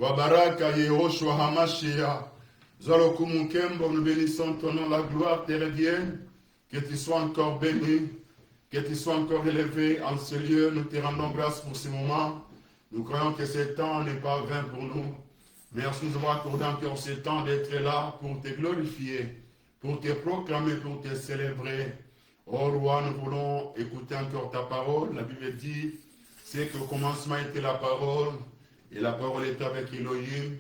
Wabaraka Yehoshua Hamashia. Zalokumunkembo, nous bénissons ton nom, la gloire te revienne. Que tu sois encore béni, que tu sois encore élevé en ce lieu. Nous te rendons grâce pour ce moment. Nous croyons que ce temps n'est pas vain pour nous. Merci de nous avoir accordé encore ce temps d'être là pour te glorifier, pour te proclamer, pour te célébrer. Oh roi, nous voulons écouter encore ta parole. La Bible dit, c'est qu'au commencement était la parole, et la parole était avec Elohim,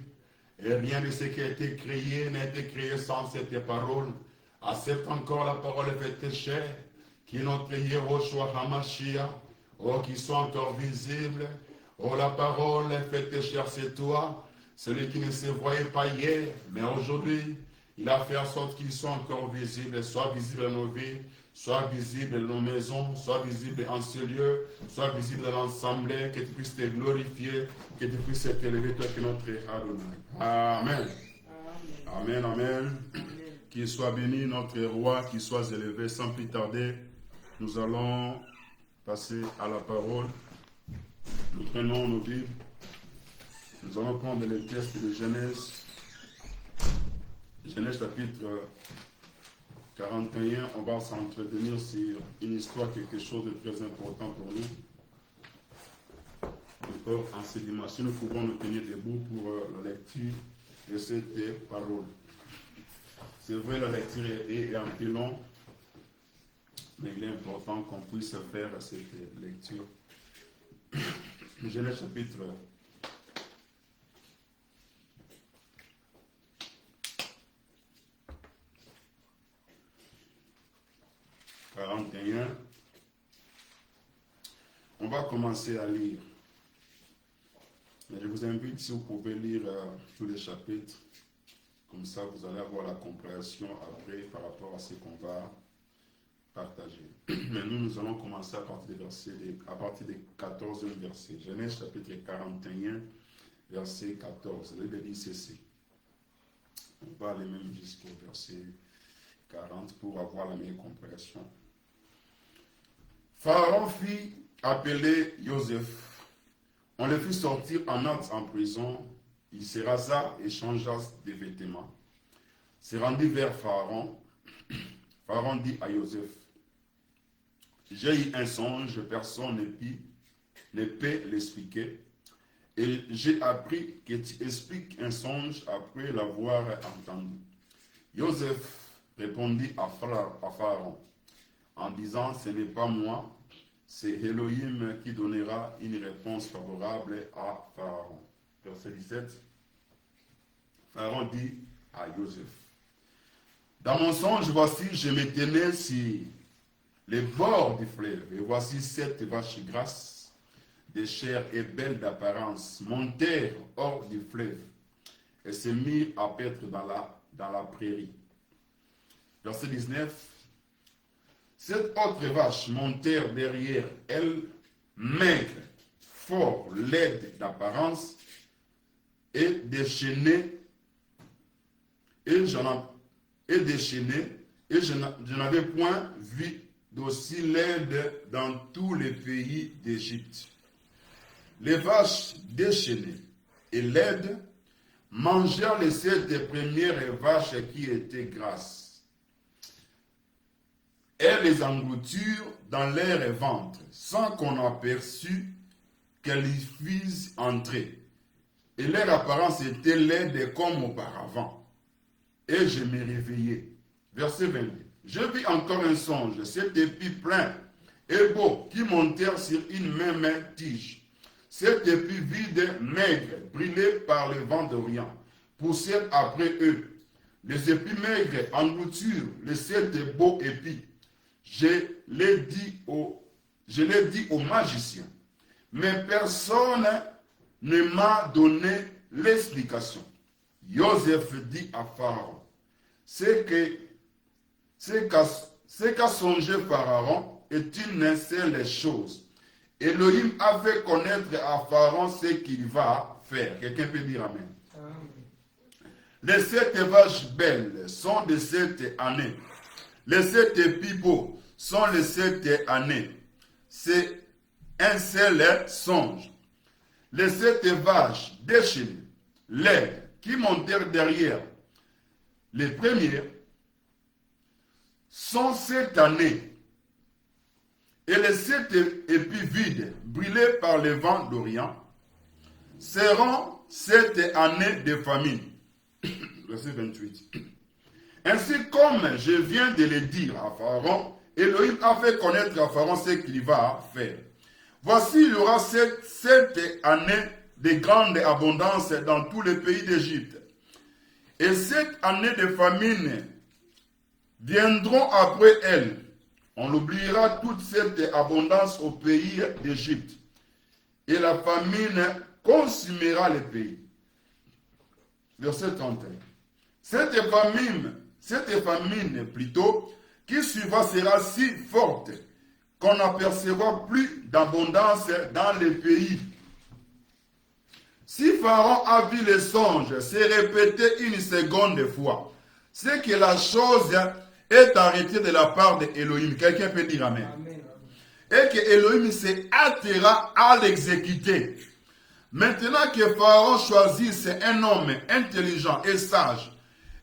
et rien de ce qui a été créé n'a été créé sans cette parole. Accepte encore la parole faite chair, qui est notre Yehoshua Hamashia, oh, qui soit encore visible. Oh, la parole faite chair, c'est toi, celui qui ne se voyait pas hier, mais aujourd'hui, il a fait en sorte qu'il soit encore visible, soit visible dans nos vies, soit visible dans nos maisons, soit visible en ce lieu, soit visible dans l'assemblée, que tu puisses te glorifier, que tu puisses t'élever, toi qui es notre Adonai. Amen. Amen, amen. Qu'il soit béni notre roi, qu'il soit élevé sans plus tarder. Nous allons passer à la parole. Nous prenons nos Bibles. Nous allons prendre les textes de Genèse. Genèse chapitre 41, on va s'entretenir sur une histoire, quelque chose de très important pour nous. Encore en ce dimanche, nous pouvons nous tenir debout pour la lecture de cette parole. C'est vrai, la lecture est un peu longue, mais il est important qu'on puisse faire cette lecture. Genèse chapitre 41. On va commencer à lire. Mais je vous invite, si vous pouvez lire tous les chapitres, Comme ça, vous allez avoir la compréhension après par rapport à ce qu'on va partager. Mais nous allons commencer à partir des 14e verset. Genèse chapitre 41, verset 14. La Bible dit ceci. On va aller même jusqu'au verset 40 pour avoir la meilleure compréhension. Pharaon fit appeler Joseph. On le fit sortir en note en prison. Il se rasa et changea de vêtements. Se rendit vers Pharaon. Pharaon dit à Joseph, j'ai eu un songe, personne ne peut l'expliquer. Et j'ai appris que tu expliques un songe après l'avoir entendu. Joseph répondit à Pharaon en disant, ce n'est pas moi, c'est Elohim qui donnera une réponse favorable à Pharaon. Verset 17. Pharaon dit à Joseph, dans mon songe, voici, je me tenais sur les bords du fleuve, et voici 7 vaches grasses, de chair et belles d'apparence, montèrent hors du fleuve, et se mirent à paître dans la prairie. Verset 19. 7 autres vaches montèrent derrière elles, maigres, fort laides d'apparence, et déchaînées, et je n'avais point vu d'aussi laide dans tous les pays d'Égypte. Les vaches déchaînées et laides mangèrent les 7 premières vaches qui étaient grasses. Elles les engloutirent dans leur ventre, sans qu'on aperçût qu'elles y fussent entrées. Et leur apparence était laide comme auparavant. Et je me réveillai. Verset 22. Je vis encore un songe, 7 épis pleins et beaux qui montèrent sur une même tige. 7 épis vides, maigres, brûlés par le vent d'Orient, poussèrent après eux. Les épis maigres engloutirent les 7 beaux épis. Je l'ai dit au magicien, mais personne ne m'a donné l'explication. Joseph dit à Pharaon, c'est qu'a songé Pharaon est une seule chose. Elohim a fait connaître à Pharaon ce qu'il va faire. Quelqu'un peut dire Amen. Les 7 vaches belles sont de 7 années. Les 7 épis beaux sont les 7 années. C'est un seul songe. Les 7 vaches déchaînées, laides, qui montèrent derrière les premières, sont 7 années. Et les 7 épis vides, brûlés par le vent d'Orient, seront 7 années de famine. Verset 28. Ainsi comme je viens de le dire à Pharaon, Elohim a fait connaître à Pharaon ce qu'il va faire. Voici, il y aura 7 années de grande abondance dans tous les pays d'Égypte. Et 7 années de famine viendront après elles. On oubliera toute cette abondance au pays d'Égypte. Et la famine consumera le pays. Verset 31. Cette famine plutôt, qui suivra sera si forte qu'on n'apercevra plus d'abondance dans le pays. Si Pharaon a vu le songe se répéter une seconde fois, c'est que la chose est arrêtée de la part d'Elohim. Quelqu'un peut dire Amen. Amen. Et que Elohim se hâtera à l'exécuter. Maintenant que Pharaon choisisse un homme intelligent et sage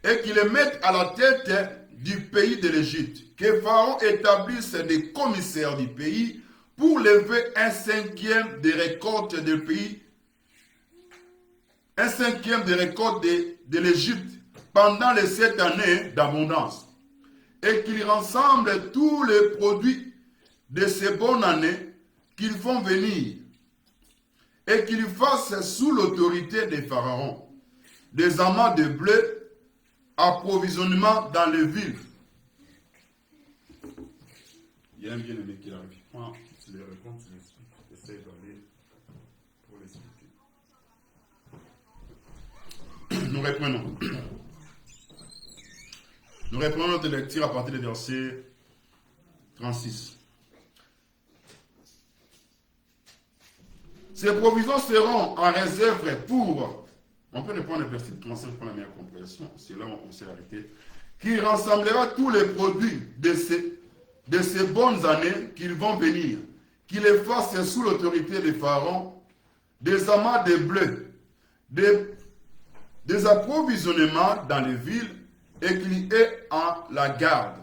et qu'il le mette à la tête du pays de l'Égypte, que Pharaon établisse des commissaires du pays pour lever un 5e des récoltes du pays, un 5e des récoltes de l'Égypte pendant les 7 années d'abondance, et qu'il rassemble tous les produits de ces bonnes années qu'ils font venir, et qu'il fasse sous l'autorité des pharaons des amas de blé, approvisionnement dans les villes. Il y a un bien-aimé qui arrive. Moi, tu les réponds, tu l'expliques. Essaye d'aller pour l'expliquer. Nous reprenons. Nous reprenons notre lecture à partir du verset 36. Ces provisions seront en réserve pour, on peut reprendre le verset 35 pour la meilleure compréhension, c'est là où on s'est arrêté, qui rassemblera tous les produits de ces bonnes années qu'ils vont venir, qui les fasse sous l'autorité des pharaons, des amas de blé, des approvisionnements dans les villes et qu'il ait en la garde.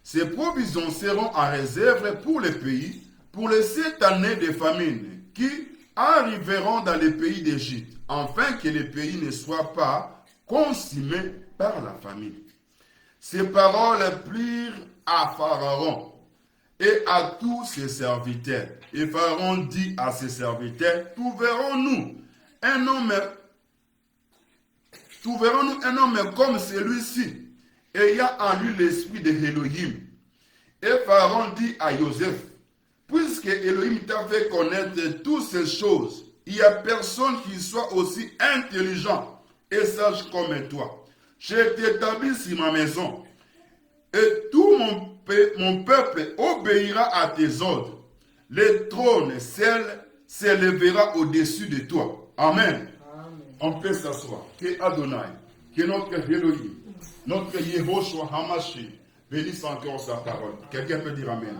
Ces provisions seront en réserve pour les pays, pour les 7 années de famine qui arriveront dans les pays d'Égypte, afin que les pays ne soient pas consumés par la famine. Ces paroles plurent à Pharaon et à tous ses serviteurs. Et Pharaon dit à ses serviteurs, trouverons-nous un homme comme celui-ci, ayant en lui l'esprit de Elohim. Et Pharaon dit à Joseph, puisque Elohim t'a fait connaître toutes ces choses, il n'y a personne qui soit aussi intelligent et sage comme toi. Je t'établis sur ma maison, et tout mon peuple obéira à tes ordres. Le trône s'élèvera au-dessus de toi. Amen. Amen. On peut s'asseoir. Que Adonai, que notre Elohim, notre Yehoshua Hamashi, bénisse encore sa parole. Quelqu'un peut dire Amen.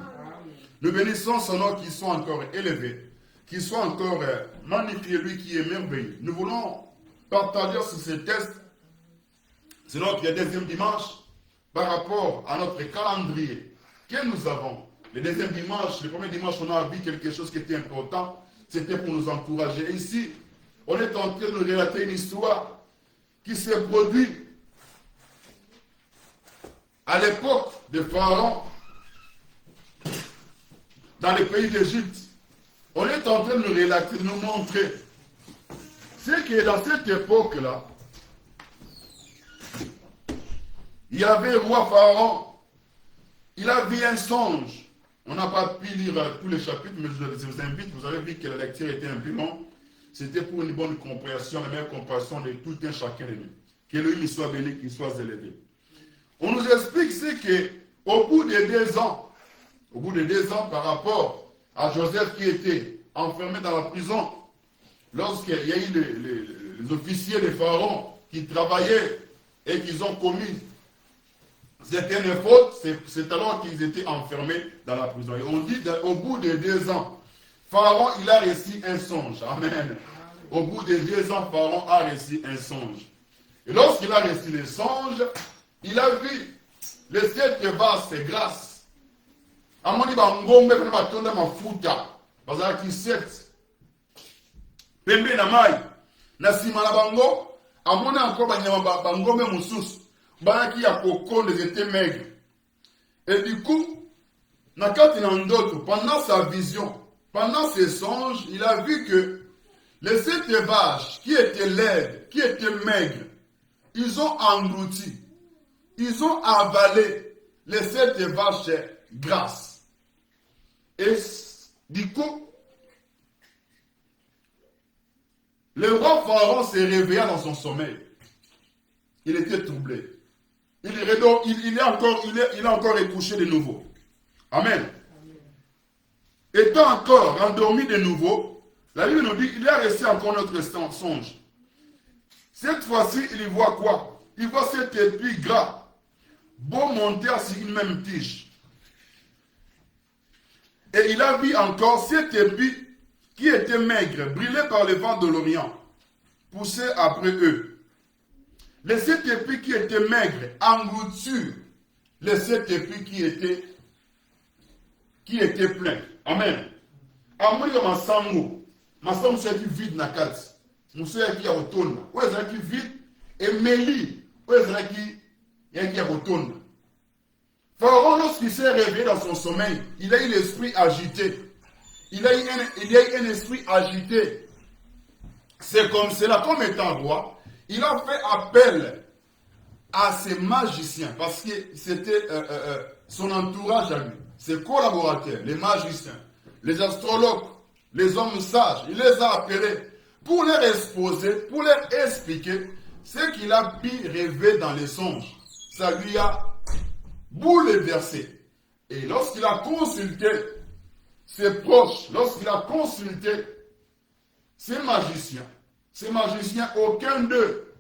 Nous bénissons son nom qui soit encore élevé, qui soit encore magnifié, lui qui est merveilleux. Nous voulons partager sur ce texte, c'est notre deuxième dimanche, par rapport à notre calendrier que nous avons. Le deuxième dimanche, le premier dimanche, on a vu quelque chose qui était important, c'était pour nous encourager. Et ici, on est en train de nous relater une histoire qui s'est produite à l'époque de Pharaon, dans les pays d'Égypte. On est en train de nous relater, de nous montrer. C'est que dans cette époque-là, il y avait le roi Pharaon. Il a vu un songe. On n'a pas pu lire tous les chapitres, mais je vous invite, vous avez vu que la lecture était un peu longue. C'était pour une bonne compréhension, la meilleure compréhension de tout un chacun de nous. Que lui soit béni, qu'il soit élevé. On nous explique c'est qu'au bout de 2 ans, par rapport à Joseph qui était enfermé dans la prison, lorsqu'il y a eu les officiers de Pharaon qui travaillaient et qu'ils ont commis certaines fautes, c'est alors qu'ils étaient enfermés dans la prison. Et on dit qu'au bout de 2 ans, Pharaon, il a reçu un songe. Amen. Au bout de 2 ans, Pharaon a reçu un songe. Et lorsqu'il a reçu le songe, il a vu les 7 vases grâce. Amoni bangombe pena batonda mafuta. Bazalaki 7. Pembe na mai. Na sima na bango, amoni encore banyama bangombe mususu. Banaki ya kokonde, ils étaient maigres. Et du coup, nakati na ndoto, pendant sa vision, pendant ses songes, il a vu que les 7 vaches qui étaient laides, qui étaient maigres, ils ont englouti, ils ont avalé les 7 vaches grasses. Et du coup, le roi Pharaon s'est réveillé dans son sommeil. Il était troublé. Il est encore écouché de nouveau. Amen. Étant encore endormi de nouveau, la Bible nous dit qu'il a resté encore notre songe. Cette fois-ci, il voit quoi? Il voit cet épi gras, beau monter sur une même tige. Et il a vu encore cet épi qui était maigre, brûlé par le vent de l'Orient, pousser après eux. Les 7 épis qui étaient maigres engloutirent les 7 épis qui étaient pleins. Amen. Amoni ya masango c'est vide na kati. Muso ya ki otona. Oyo ezalaki vide emeli. Oyo ezalaki ya otona. Pharaon, lorsqu'il s'est réveillé dans son sommeil, il a eu l'esprit agité. Il a eu un esprit agité. C'est comme cela, comme étant roi, il a fait appel à ses magiciens, parce que c'était son entourage à lui, ses collaborateurs, les magiciens, les astrologues, les hommes sages. Il les a appelés pour leur exposer, pour leur expliquer ce qu'il a pu rêver dans les songes. ça lui a bouleversé. Et lorsqu'il a consulté ses proches, lorsqu'il a consulté ces magiciens, aucun d'eux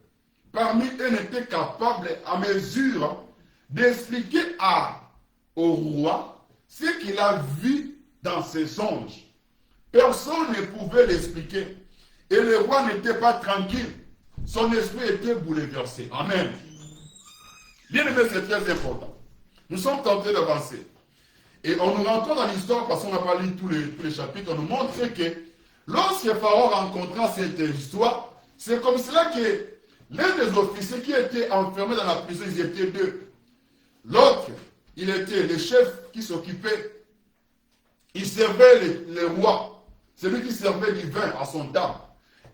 parmi eux n'était capable à mesure d'expliquer au roi ce qu'il a vu dans ses songes. Personne ne pouvait l'expliquer. Et le roi n'était pas tranquille. Son esprit était bouleversé. Amen. Bien aimé, c'est très important. Nous sommes tentés d'avancer. Et on nous rentre dans l'histoire, parce qu'on n'a pas lu tous les chapitres, on nous montre que lorsque Pharaon rencontra cette histoire, c'est comme cela que l'un des officiers qui était enfermé dans la prison, ils étaient deux. L'autre, il était le chef qui s'occupait, il servait le roi, celui qui servait du vin à son table.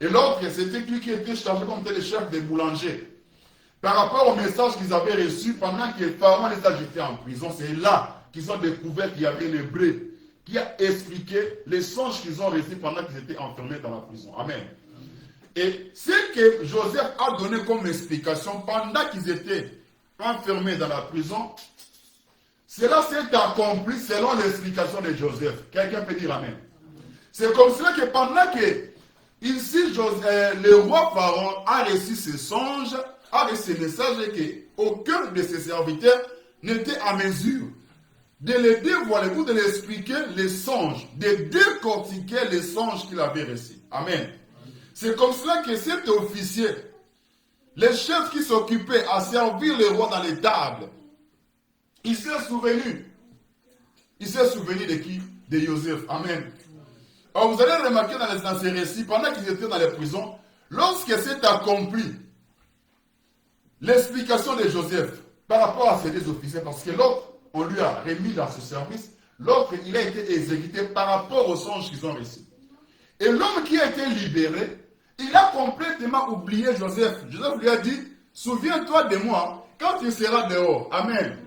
Et l'autre, c'était lui qui était chargé comme tel le chef des boulangers. Par rapport au message qu'ils avaient reçu pendant que Pharaon les a jetés en prison, c'est là qu'ils ont découvert qu'il y avait un hébreu qui a expliqué les songes qu'ils ont reçus pendant qu'ils étaient enfermés dans la prison. Amen. Et ce que Joseph a donné comme explication pendant qu'ils étaient enfermés dans la prison, cela s'est accompli selon l'explication de Joseph. Quelqu'un peut dire Amen. C'est comme cela que pendant que ici le roi Pharaon a reçu ses songes, a reçu ses messages, et qu'aucun de ses serviteurs n'était à mesure de les dévoiler ou de l'expliquer les songes, de décortiquer les songes qu'il avait reçus. Amen. C'est comme cela que cet officier, le chef qui s'occupait à servir le roi dans les tables, il s'est souvenu. Il s'est souvenu de qui? De Joseph. Amen. Alors vous allez remarquer dans ces récits, pendant qu'ils étaient dans les prisons, lorsque s'est accompli l'explication de Joseph par rapport à ces deux officiers, parce que l'autre, on lui a remis dans ce service, l'autre, il a été exécuté par rapport aux songes qu'ils ont reçus. Et l'homme qui a été libéré, il a complètement oublié Joseph. Joseph lui a dit, souviens-toi de moi quand tu seras dehors. Amen.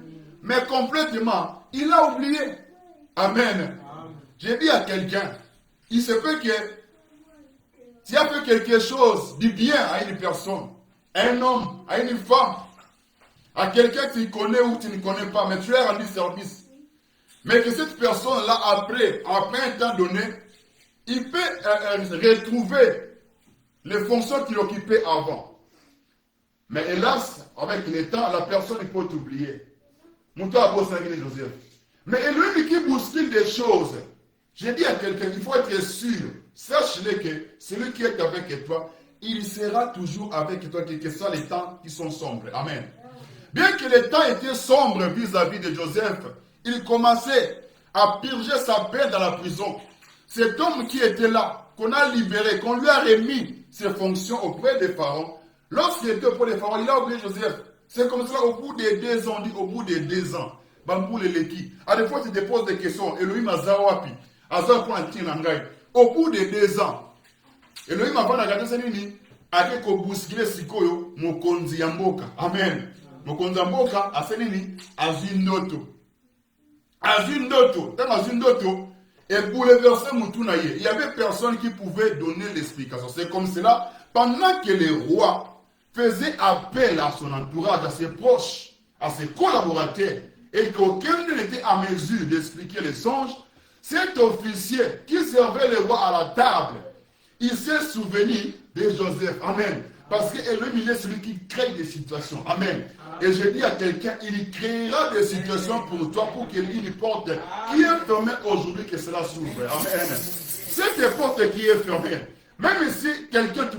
Mais complètement, il a oublié. Amen. J'ai dit à quelqu'un, il se peut que tu as fait quelque chose du bien à une personne, à un homme, à une femme, à quelqu'un que tu connais ou tu ne connais pas, mais tu as rendu service. Mais que cette personne-là, après un temps donné, il peut retrouver les fonctions qu'il occupait avant. Mais hélas, avec le temps, la personne peut t'oublier. Mouton a beau s'engager Joseph. Mais lui qui bouscule des choses, j'ai dit à quelqu'un, il faut être sûr, sache-le que celui qui est avec toi, il sera toujours avec toi, quels que soient les temps qui sont sombres. Amen. Bien que les temps étaient sombres vis-à-vis de Joseph, il commençait à purger sa peine dans la prison. Cet homme qui était là, qu'on a libéré, qu'on lui a remis ses fonctions auprès des pharaons, lorsqu'il était auprès des pharaons, il a oublié Joseph. C'est comme ça, au bout des 2 ans, au bout des 2 ans, Bambou le Leki. À des fois, tu te poses des questions. Elohim Azawapi. Au bout des 2 ans, Elohim a regardé ça, avec Kobuskile Sikoyo, Mokonzi Yamboka. Amen. Mokonzi Yamboka, a fait Azindoto. Azindoto. Dans Azindoto, et bouleversé Moutunaye. Il y avait personne qui pouvait donner l'explication. C'est comme cela, pendant que le roi faisait appel à son entourage, à ses proches, à ses collaborateurs, et qu'aucun n'était à mesure d'expliquer les songes, cet officier qui servait le roi à la table, il s'est souvenu de Joseph. Amen. Parce que Elohim est celui qui crée des situations. Amen. Et je dis à quelqu'un, il créera des situations pour toi, pour qu'il y ait une porte qui est fermée aujourd'hui, que cela s'ouvre. Amen. Cette porte qui est fermée, même si quelqu'un te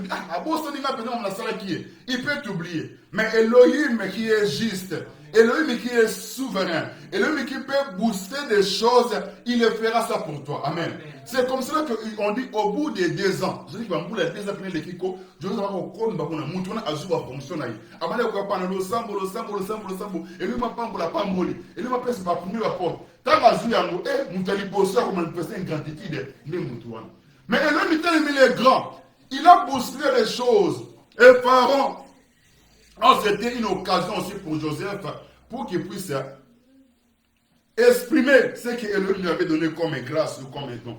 dit, il peut t'oublier. Mais Elohim qui est juste, Elohim qui est souverain, Elohim qui peut booster des choses, il le fera ça pour toi. Amen. C'est comme cela qu'on dit au bout des 2 ans. Je dis que au bout des 2 ans, je dis que je vais avoir fonction. Et lui m'a pas la pamboli. Et lui m'a pas pas pour la porte. Tant que yango et mutali bossa comme manifester une granditude de Moutouan. Mais Elohim il est grand. Il a boosté les choses. Et Pharaon, c'était une occasion aussi pour Joseph pour qu'il puisse exprimer ce qu'Elohim lui avait donné comme grâce ou comme don.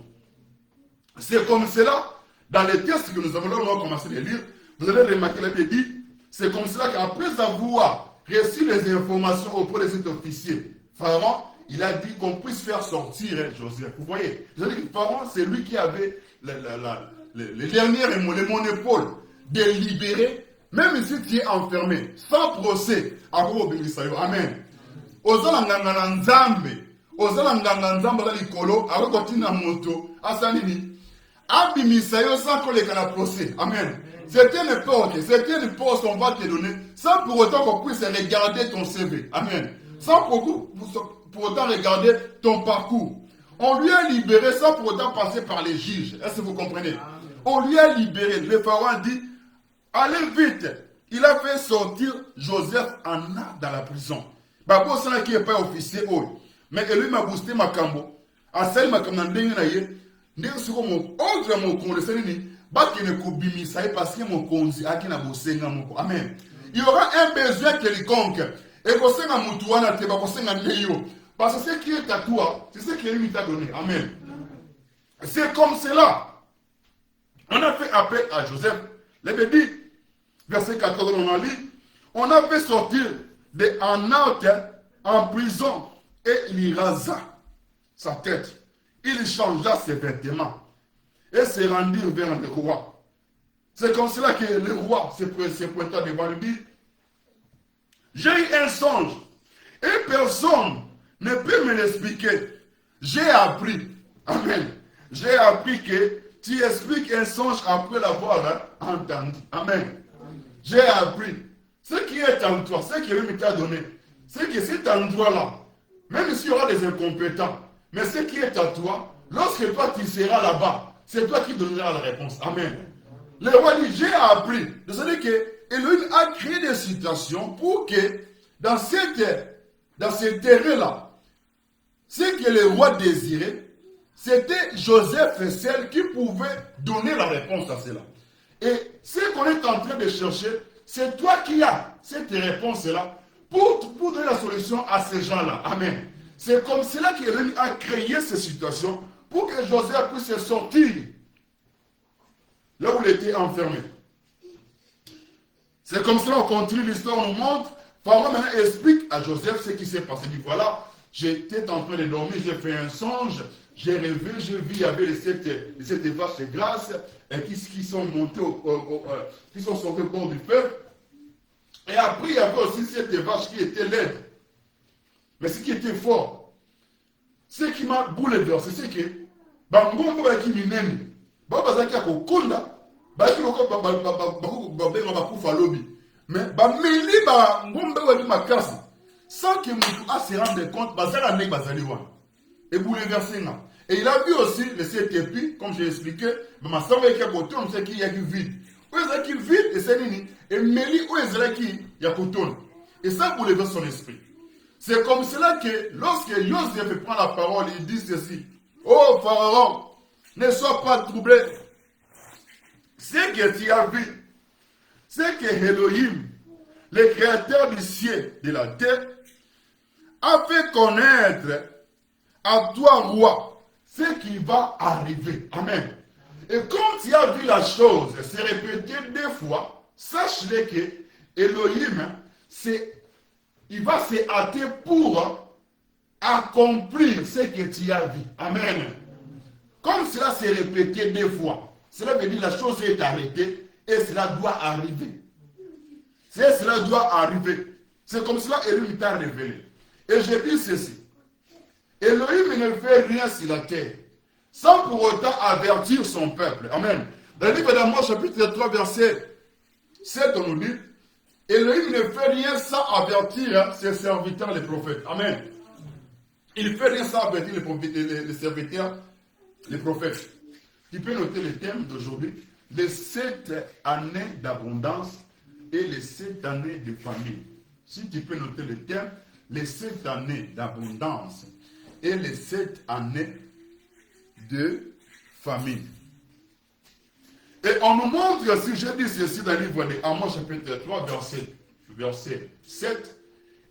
C'est comme cela, dans les textes que nous avons commencé à lire, vous allez remarquer, il dit, c'est comme cela qu'après avoir reçu les informations auprès de cet officier, Pharaon, il a dit qu'on puisse faire sortir Joseph. Vous voyez, Pharaon, c'est lui qui avait les dernières les monopoles de libérer, même si tu es enfermé, sans procès, à Robinisayo. Amen. Ozala nganga nzambe, ozala nganga nzambe la likolo, arokotina moto, asanini. Abimisayo sans qu'on les la procès. Amen. C'était une porte qu'on va te donner, sans pour autant qu'on puisse regarder ton CV. Amen. Sans pour autant regarder ton parcours. On lui a libéré sans pour autant passer par les juges. Est-ce que vous comprenez? On lui a libéré. Le pharaon dit, allez vite. Il a fait sortir Joseph en dans la prison. Babo sana qui n'est pas officier. Mais lui m'a boosté ma cambo. A celle ma cambo n'endengue n'est sur mon ordre mon conseil ni. Parce que mon conseil a qui n'a bossé n'amoko. Amen. Il y aura un besoin quelconque. Et bossé n'a moutouana te bossé n'a neyo. Parce que ce qui est à toi, c'est ce que lui t'a donné. Amen. C'est comme cela. On a fait appel à Joseph. Les dit, verset 14, on a dit, on a fait sortir de Anaute en prison et il rasa sa tête. Il changea ses vêtements et se rendit vers le roi. C'est comme cela que le roi se pointa devant lui. J'ai eu un songe et personne ne peut me l'expliquer. J'ai appris. Amen. J'ai appris que tu expliques un songe après l'avoir entendu. Amen. J'ai appris. Ce qui est en toi, ce que lui t'a donné, c'est que cet endroit-là, même s'il y aura des incompétents, mais ce qui est à toi, lorsque toi tu seras là-bas, c'est toi qui donneras la réponse. Amen. Le roi dit, j'ai appris. C'est-à-dire que Elohim a créé des situations pour que dans ces terrains-là, ce que le roi désirait, c'était Joseph et celle qui pouvait donner la réponse à cela. Et ce qu'on est en train de chercher, c'est toi qui as cette réponse-là pour donner la solution à ces gens-là. Amen. C'est comme cela qu'Elohim a créé ces situations pour que Joseph puisse sortir là où il était enfermé. C'est comme cela qu'on continue l'histoire, on nous montre. Pharaon maintenant explique à Joseph ce qui s'est passé. Il dit voilà, j'étais en train de dormir, j'ai fait un songe, j'ai rêvé, j'ai vu, il y avait cette vaches grasses qui sont montées qui sont sorties au bord du feu. Et après, il y avait aussi cette vache qui était laide. Mais ce qui était fort, ce qui m'a bouleversé, c'est que Bangongo qui m'inène. Babazaki a kokunda, baki loko babenga bakufa lobi. Mais bameli ba ngombe wali makasi. Sans que mutu a se rende compte, bazala nek bazali wana. Et bouleversé na. Et il a vu aussi le cet épi, comme j'ai expliqué, ma sœur qui a côté, on sait qu'il y a du vide. Où est-ce qu'il vide et c'est nini? Et Meli, où est-ce qu'il y a côté? Et ça bouleverse son esprit. C'est comme cela que lorsque Joseph prend la parole, il dit ceci. Oh Pharaon, ne sois pas troublé. Ce que tu as vu, c'est que Elohim, le créateur du ciel et de la terre, a fait connaître à toi, roi, ce qui va arriver. Amen. Et quand tu as vu la chose se répéter 2 fois, sache-le que Elohim, il va se hâter pour accomplir ce que tu as vu. Amen. Comme cela s'est répété 2 fois, cela veut dire que la chose est arrêtée et cela doit arriver. Cela doit arriver. C'est comme cela Elohim t'a révélé. Et j'ai dit ceci. Elohim ne fait rien sur la terre sans pour autant avertir son peuple. Amen. Dans le livre d'Amos, chapitre 3, verset 7, on nous dit, Elohim ne fait rien sans avertir ses serviteurs, les prophètes. Amen. Il ne fait rien sans avertir les serviteurs, les prophètes. Tu peux noter le thème d'aujourd'hui, les 7 années d'abondance et les 7 années de famine. Si tu peux noter le thème, les 7 années d'abondance et les 7 années de famine. Et on nous montre, si je dis ceci dans le livre de Amos chapitre 3, verset 7,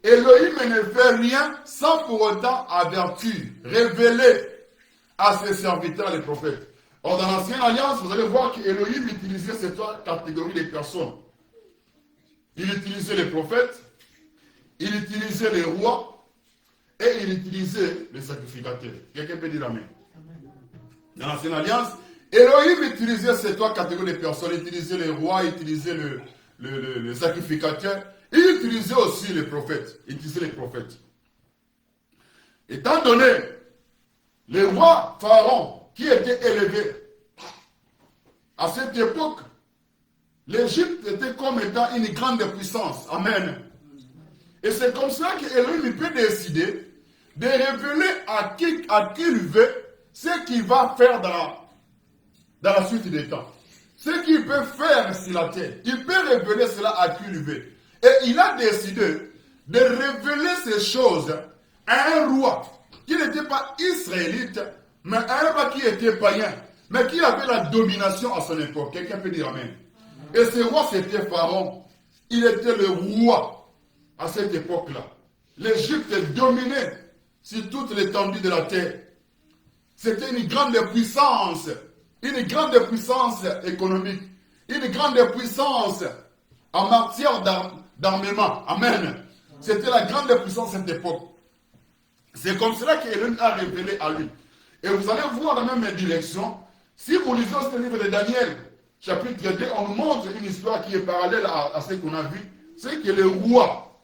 Elohim ne fait rien sans pour autant avertir, révéler à ses serviteurs les prophètes. Or, dans l'Ancienne Alliance, vous allez voir qu'Elohim utilisait ces 3 catégories de personnes. Il utilisait les prophètes, il utilisait les rois et il utilisait les sacrificateurs. Quelqu'un peut dire amen. Dans l'ancienne alliance, Elohim utilisait ces trois catégories de personnes. Il utilisait les rois, il utilisait le sacrificateur. Il utilisait aussi les prophètes. Il utilisait les prophètes. Étant donné les rois pharaons qui étaient élevés à cette époque, l'Égypte était comme étant une grande puissance. Amen. Et c'est comme cela qu'Elohim peut décider de révéler à qui il veut ce qu'il va faire dans la suite des temps. Ce qu'il peut faire sur la terre. Il peut révéler cela à qui il veut. Et il a décidé de révéler ces choses à un roi qui n'était pas israélite, mais un roi qui était païen, mais qui avait la domination à son époque. Quelqu'un peut dire amen. Et ce roi, c'était Pharaon. Il était le roi à cette époque-là. L'Égypte dominait sur toute l'étendue de la terre. C'était une grande puissance économique, une grande puissance en matière d'armement. Amen. C'était la grande puissance à cette époque. C'est comme cela qu'Elohim a révélé à lui. Et vous allez voir dans la même direction, si vous lisez ce livre de Daniel, chapitre 2, on nous montre une histoire qui est parallèle à ce qu'on a vu. C'est que le roi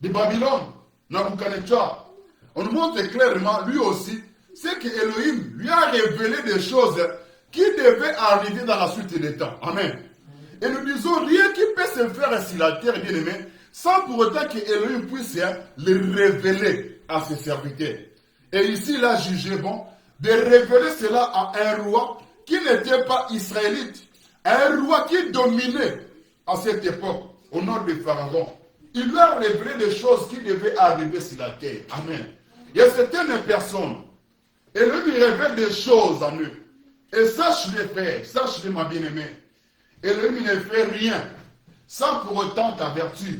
de Babylone, Nabuchodonosor, on nous montre clairement, lui aussi, c'est que Elohim lui a révélé des choses qui devaient arriver dans la suite des temps. Amen. Et nous disons, rien qui peut se faire sur la terre, bien aimé, sans pour autant que Elohim puisse le révéler à ses serviteurs. Et ici, il a jugé bon de révéler cela à un roi qui n'était pas israélite, un roi qui dominait à cette époque au nord de Pharaon. Il lui a révélé des choses qui devaient arriver sur la terre. Amen. Il y a certaines personnes, et lui révèle des choses en eux. Et sache les faire, sache les ma bien-aimée. Et lui ne fait rien sans pour autant t'avertir.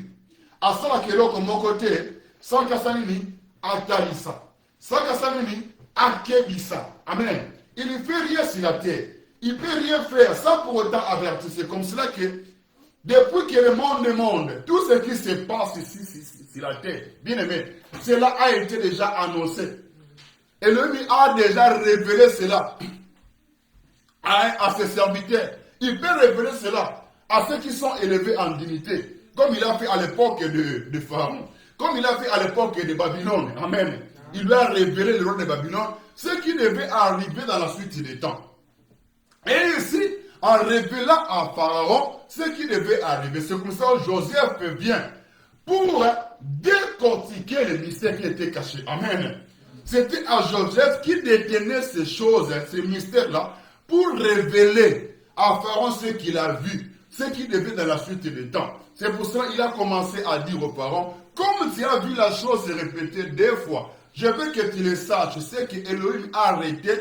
À ça que l'on comme mon côté, sans qu'Assanini Atalisa, sans qu'Assanini Akebisa. Amen. Il ne fait rien sur la terre. Il ne peut rien faire sans pour autant avertir. C'est comme cela que, depuis que le monde, tout ce qui se passe ici sur la terre, bien aimé, cela a été déjà annoncé. Et lui a déjà révélé cela à ses serviteurs. Il peut révéler cela à ceux qui sont élevés en dignité, comme il a fait à l'époque de Pharaon, comme il a fait à l'époque de Babylone. Amen. Il lui a révélé le roi de Babylone, ce qui devait arriver dans la suite des temps. Et ici, en révélant à Pharaon ce qui devait arriver. C'est comme ça que Joseph vient pour décortiquer les mystères qui étaient cachés. Amen. C'était à Joseph qui détenait ces choses, ces mystères-là, pour révéler à Pharaon ce qu'il a vu, ce qui devait dans la suite des temps. C'est pour cela qu'il a commencé à dire au Pharaon, comme tu as vu la chose se répéter deux fois, je veux que tu le saches, je sais qu'Elohim a arrêté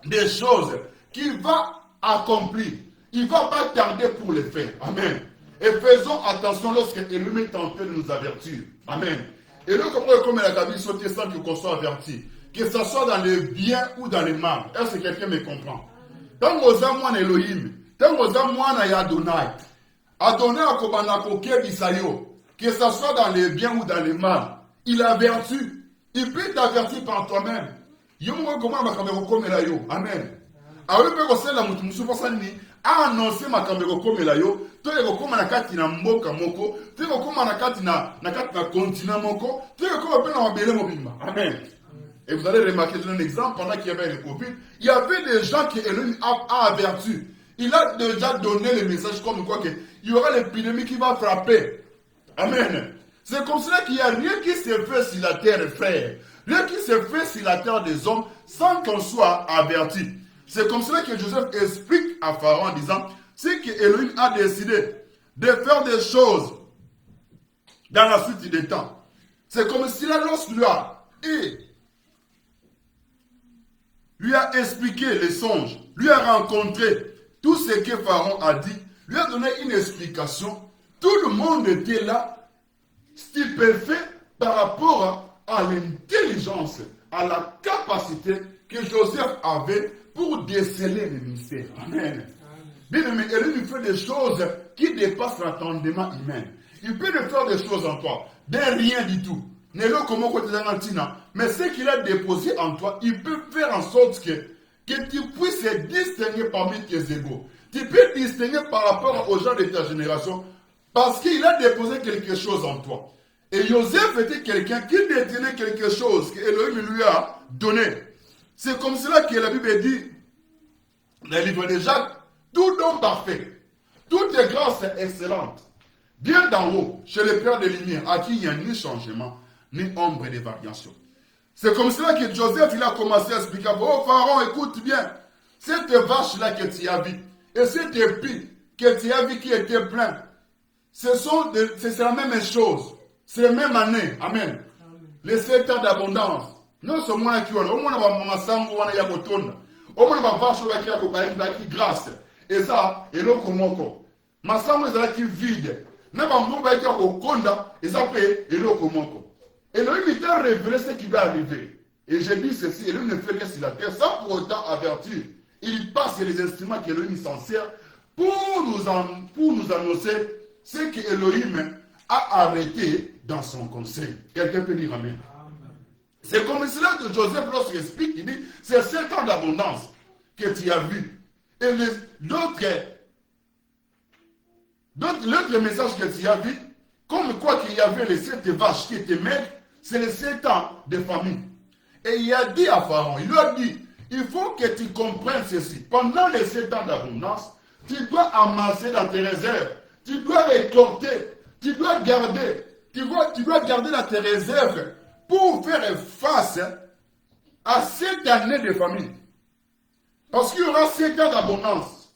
des choses qu'il va accomplir. Il ne va pas tarder pour les faire. Amen. Et faisons attention lorsque Elohim est en train de nous avertir. Amen. Et là, comme la cabine sauter sans qu'on soit averti, que ce soit dans le bien ou dans le mal. Est-ce que quelqu'un me comprend? Tant que vous avez Elohim, tant que vous avez Adonai, Adonai a commandé Bisayo, que ce soit dans le bien ou dans le mal, il avertit. Il peut t'avertir par toi-même. Amen. Alors, a annoncé makambo komela yo to ekokoma na kati na mboka moko to ekokoma na kati na continent moko to ekokoma pe na mabele mobimba. Amen. Et vous allez remarquer, un exemple, pendant qu'il y avait le Covid, il y avait des gens qui Elohim a averti. Il a déjà donné le message comme quoi qu'il y aura l'épidémie qui va frapper. Amen. C'est comme cela qu'il n'y a rien qui se fait sur la terre, frère. Rien qui se fait sur la terre des hommes sans qu'on soit averti. C'est comme cela que Joseph explique à Pharaon en disant, c'est que Elohim a décidé de faire des choses dans la suite des temps. C'est comme si la lorsque lui a expliqué les songes, lui a rencontré tout ce que Pharaon a dit, lui a donné une explication. Tout le monde était là, stupéfait par rapport à l'intelligence, à la capacité que Joseph avait pour déceler les mystères. Amen. Bien aimé, Elohim fait des choses qui dépassent l'entendement humain. Il peut te faire des choses en toi, de rien du tout. Mais ce qu'il a déposé en toi, il peut faire en sorte que tu puisses distinguer parmi tes égaux. Tu peux distinguer par rapport aux gens de ta génération parce qu'il a déposé quelque chose en toi. Et Joseph était quelqu'un qui détenait quelque chose que Elohim lui a donné. C'est comme cela que la Bible dit dans le livre de Jacques, tout don parfait, toute grâce excellente, bien d'en haut, chez le Père des Lumières, à qui il n'y a ni changement, ni ombre de variation. C'est comme cela que Joseph il a commencé à expliquer, oh Pharaon, écoute bien, cette vache-là que tu as vue, et cet épi que tu as vu qui était plein, c'est la même chose. C'est la même année. Amen. Les 7 ans d'abondance. Non seulement qui ont, au moins on va s'envoyer on a yaboton. Au moins on va voir sur la qui grâce. Et ça, et l'autre moko. Ma sango est là qui vide. N'a pas mon baïka au konda, et ça fait et l'autre moko. Et l'homme il t'a révélé ce qui va arriver. Et j'ai dit ceci, et l'homme ne fait rien sur la terre sans pour autant avertir. Il passe les instruments que l'homme s'en sert pour nous annoncer ce que Elohim a arrêté dans son conseil. Quelqu'un peut dire Amen. C'est comme cela que Joseph, lorsqu'il explique, il dit, c'est 7 ans d'abondance que tu as vu. Et l'autre message que tu as vu, comme quoi qu'il y avait les 7 vaches qui étaient maigres, c'est les 7 ans de famine. Et il a dit à Pharaon, il lui a dit, il faut que tu comprennes ceci. Pendant les 7 ans d'abondance, tu dois amasser dans tes réserves. Tu dois récolter. Tu dois garder. Tu dois garder dans tes réserves pour faire face à cette année de famine. Parce qu'il y aura 7 ans d'abondance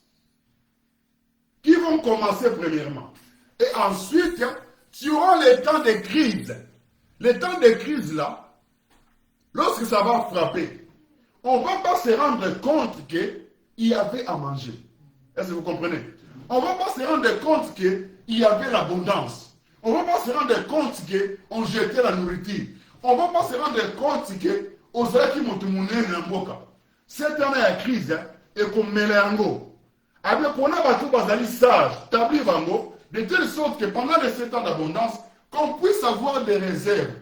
qui vont commencer premièrement. Et ensuite, tu auras les temps de crise. Les temps de crise là, lorsque ça va frapper, on ne va pas se rendre compte qu'il y avait à manger. Est-ce que vous comprenez? On ne va pas se rendre compte qu'il y avait l'abondance. On ne va pas se rendre compte qu'on jetait la nourriture. On ne va pas se rendre compte qu'on serait qui monte n'imboka. Cette année à crise, et qu'on met l'ango. Avec on a battu bazali sage, tabli vango, de telle sorte que pendant les 7 ans d'abondance, qu'on puisse avoir des réserves.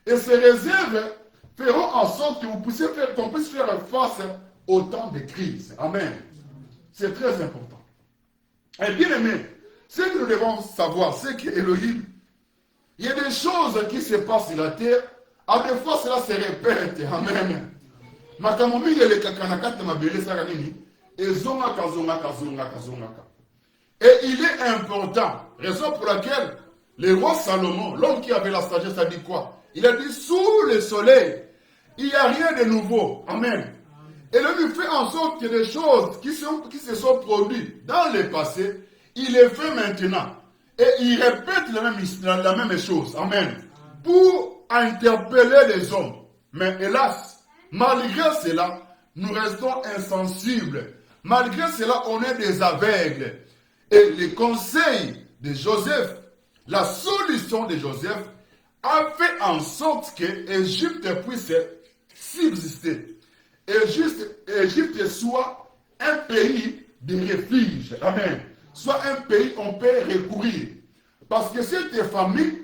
Et ces réserves feront en sorte qu'on puisse faire face au temps de crise. Amen. C'est très important. Et bien aimé, ce que nous devons savoir, c'est qu'Elohim, il y a des choses qui se passent sur la terre, à des fois cela se répète. Amen. Et il est important, raison pour laquelle le roi Salomon, l'homme qui avait la sagesse, a dit quoi? Il a dit, sous le soleil, il n'y a rien de nouveau. Amen. Et l'homme fait en sorte que les choses qui se sont produites dans le passé, il les fait maintenant. Et il répète la même chose. Amen. Pour interpeller les hommes. Mais hélas, malgré cela, nous restons insensibles. Malgré cela, on est des aveugles. Et le conseil de Joseph, la solution de Joseph, a fait en sorte que l'Égypte puisse subsister. Égypte soit un pays de refuge. Amen. Soit un pays où on peut recourir. Parce que cette famine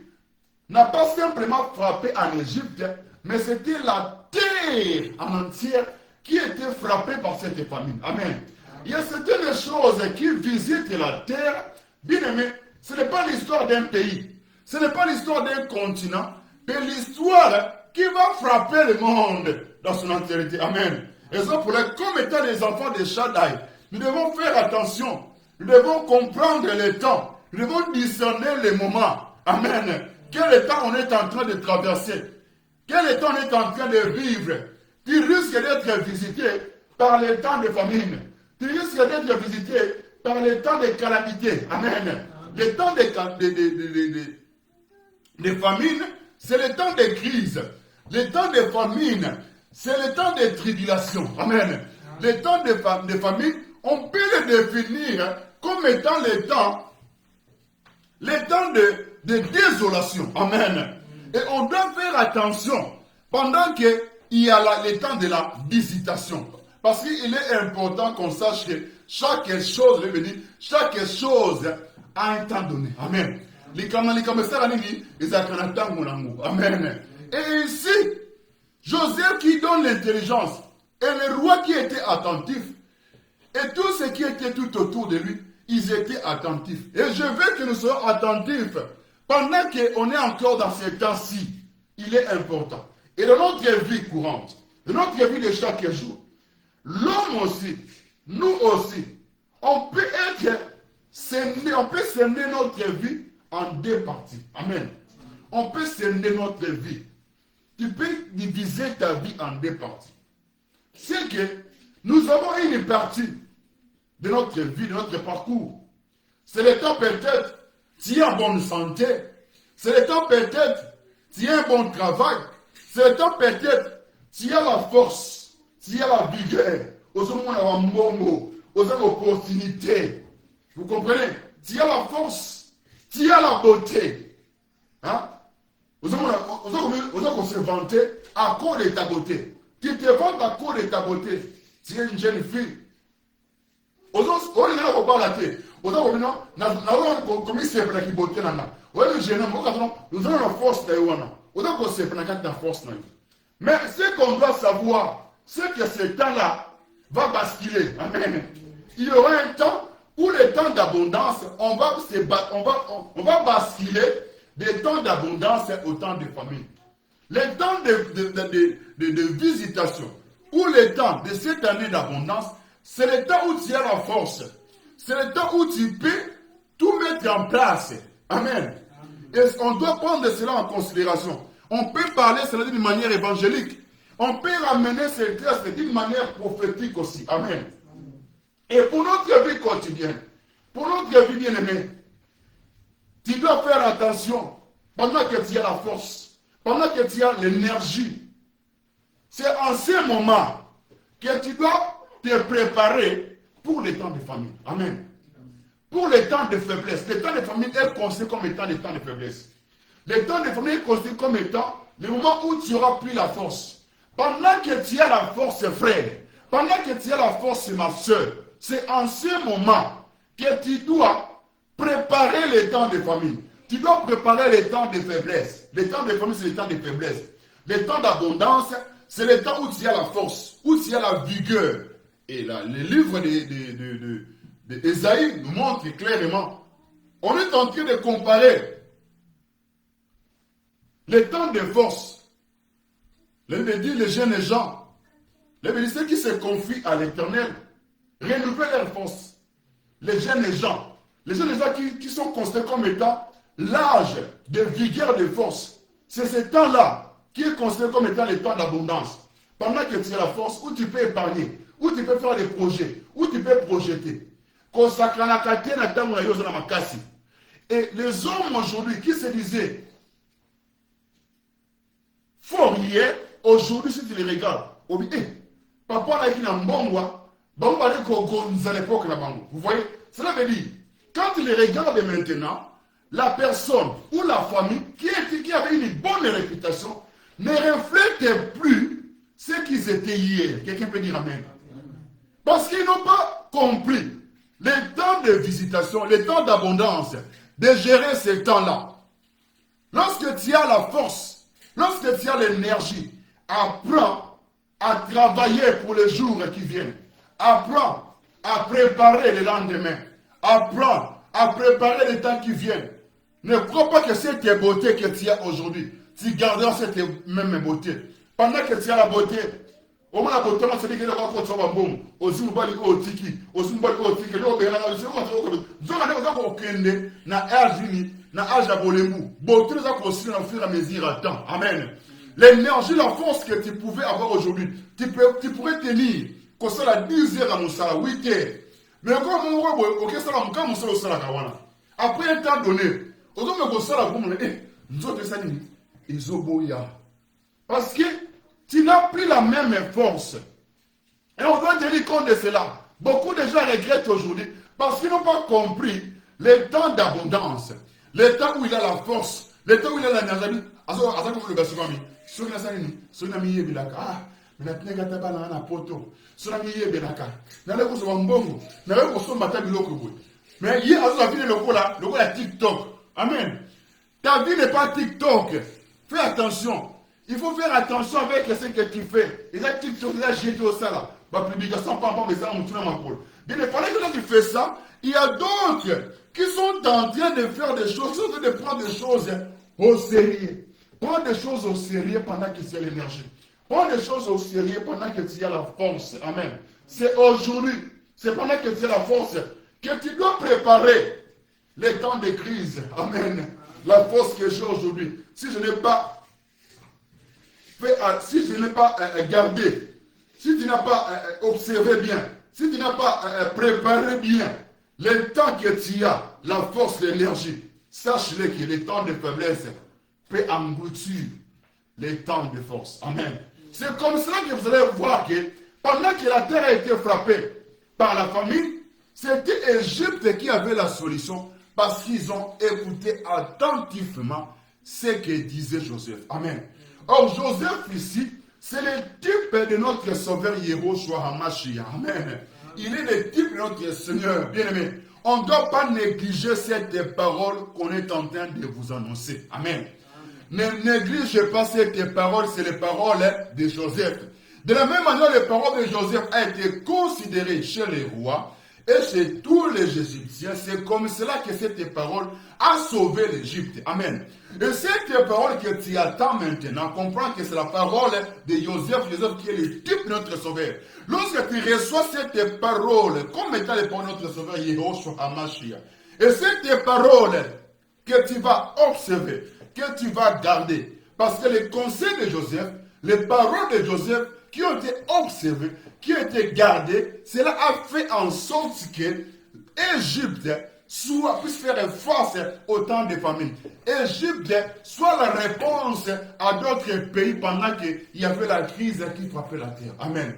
n'a pas simplement frappé en Égypte, mais c'était la terre en entière qui était frappée par cette famine. Amen. Il y a certaines choses qui visitent la terre. Bien aimé, ce n'est pas l'histoire d'un pays. Ce n'est pas l'histoire d'un continent, mais l'histoire qui va frapper le monde dans son entièreté. Amen. Et ça pour comme étant des enfants de Shaddai, nous devons faire attention. Nous devons comprendre le temps. Nous devons discerner les moments. Amen. Quel temps on est en train de traverser? Quel temps on est en train de vivre? Tu risques d'être visité par les temps de famine. Tu risques d'être visité par les temps de calamité. Amen. Les temps de famine, c'est le temps de crise. Les temps de famine, c'est le temps de tribulation. Amen. Les temps de famine, on peut les définir comme étant les temps de désolation. Amen. Et on doit faire attention pendant qu'il y a le temps de la visitation. Parce qu'il est important qu'on sache que chaque chose a un temps donné. Amen. Amen. Et ici, Joseph qui donne l'intelligence, et le roi qui était attentif, et tous ceux qui étaient tout autour de lui, ils étaient attentifs. Et je veux que nous soyons attentifs pendant qu'on est encore dans ces temps-ci. Il est important. Et dans notre vie courante, dans notre vie de chaque jour, l'homme aussi, nous aussi, on peut scinder notre vie en deux parties. Amen. On peut scinder notre vie. Tu peux diviser ta vie en deux parties. C'est que nous avons une partie de notre vie, de notre parcours. C'est le temps peut-être, tu es en bonne santé. C'est le temps peut-être, tu as un bon travail. C'est le temps peut-être, tu as la force, tu as la vigueur. Aux opportunités. Vous comprenez? Tu as la force, tu as la beauté. Hein? On se vanter à cause de ta beauté. Tu te vantes à cause de ta beauté. Tu es une jeune fille. On a la force. Mais ce qu'on doit savoir, c'est que ce temps-là va basculer. Amen. Il y aura un temps où le temps d'abondance, on va basculer des temps d'abondance au temps de famille. Le temps de visitation, ou le temps de cette année d'abondance, c'est le temps où tu as la force. C'est le temps où tu peux tout mettre en place. Amen. Et on doit prendre cela en considération. On peut parler cela d'une manière évangélique. On peut ramener ces textes d'une manière prophétique aussi. Amen. Et pour notre vie quotidienne, pour notre vie bien-aimée, tu dois faire attention pendant que tu as la force, pendant que tu as l'énergie. C'est en ce moment que tu dois te préparer pour les temps de famille. Amen. Pour les temps de faiblesse. Les temps de famille est considéré comme étant les temps de faiblesse. Les temps de famille est considéré comme étant le moment où tu auras pris la force. Pendant que tu as la force, frère, pendant que tu as la force, ma soeur, c'est en ce moment que tu dois préparer les temps de famille. Tu dois préparer les temps de faiblesse. Les temps de famille, c'est les temps de faiblesse. Les temps d'abondance, c'est les temps où tu as la force, où tu as la vigueur. Et là, le livre d'Ésaïe nous montre clairement. On est en train de comparer les temps de force. Les jeunes gens, ceux qui se confient à l'Éternel, renouvellent leur force. Les jeunes gens qui sont considérés comme étant l'âge de vigueur de force. C'est ce temps-là qui est considéré comme étant le temps d'abondance. Pendant que tu as la force, où tu peux épargner, où tu peux faire des projets, où tu peux projeter. Et les hommes aujourd'hui qui se disaient Fourier, aujourd'hui, si tu les regardes, on dit, papa n'a qu'une bonne vous voyez, cela veut dire, quand tu les regardes maintenant, la personne ou la famille qui avait une bonne réputation ne reflète plus ce qu'ils étaient hier. Quelqu'un peut dire Amen. Parce qu'ils n'ont pas compris les temps de visitation, les temps d'abondance, de gérer ces temps-là. Lorsque tu as la force, lorsque tu as l'énergie, apprends à travailler pour les jours qui viennent. Apprends à préparer le lendemain. Apprends à préparer les temps qui viennent. Ne crois pas que cette beauté que tu as aujourd'hui, tu garderas cette même beauté. Pendant que tu as la beauté, au moins la beauté, on se dit que tu vas faire un bon. Aussi, on va aller au tiki. Aussi, on va aller au tiki. Amen. L'énergie, la force que tu pouvais avoir aujourd'hui, tu pourrais tenir. Comme ça, la 10 heures à Moussala, 8 heures. Mais quand après un temps donné, parce que tu n'as plus la même force. Et on doit tenir compte de cela. Beaucoup de gens regrettent aujourd'hui parce qu'ils n'ont pas compris les temps d'abondance, les temps où il a la force, les temps où il a l'énergie. Mais il y a un TikTok. Amen. Ta vie n'est pas TikTok. Fais attention. Il faut faire attention avec ce que tu fais. Et là, TikTok, là, j'ai dit ça là. Ma publication, pas mais ça, on tourne ma coule. Bien, pendant que tu fais ça, il y a d'autres qui sont en train de faire des choses, qui sont en train de prendre des choses au sérieux. Prends des choses au sérieux pendant que tu as l'énergie. Prends des choses au sérieux pendant que tu as la force. Amen. C'est aujourd'hui, c'est pendant que tu as la force que tu dois préparer les temps de crise. Amen. La force que j'ai aujourd'hui. Si je n'ai pas gardé, si tu n'as pas observé bien, si tu n'as pas préparé bien les temps que tu as, la force, l'énergie, sache-le que les temps de faiblesse peut engloutir les temps de force. Amen. C'est comme cela que vous allez voir que pendant que la terre a été frappée par la famine, c'était Égypte qui avait la solution parce qu'ils ont écouté attentivement ce que disait Joseph. Amen. Or, Joseph ici, c'est le type de notre sauveur Yehoshua HaMashiach. Amen. Il est le type de notre Seigneur. Bien-aimé, on ne doit pas négliger cette parole qu'on est en train de vous annoncer. Amen. Ne négligez pas cette parole, c'est les paroles de Joseph. De la même manière, les paroles de Joseph ont été considérées chez les rois et chez tous les Égyptiens. C'est comme cela que cette parole a sauvé l'Égypte. Amen. Et cette parole que tu attends maintenant, comprends que c'est la parole de Joseph, Joseph qui est le type de notre sauveur. Lorsque tu reçois cette parole, comme étant les paroles de notre sauveur, Yehoshua HaMashiach, et cette parole que tu vas observer, que tu vas garder, parce que les conseils de Joseph, les paroles de Joseph qui ont été observées, qui ont été gardées, cela a fait en sorte que Égypte puisse faire face au temps de famine. Égypte soit la réponse à d'autres pays pendant qu'il y avait la crise qui frappait la terre. Amen.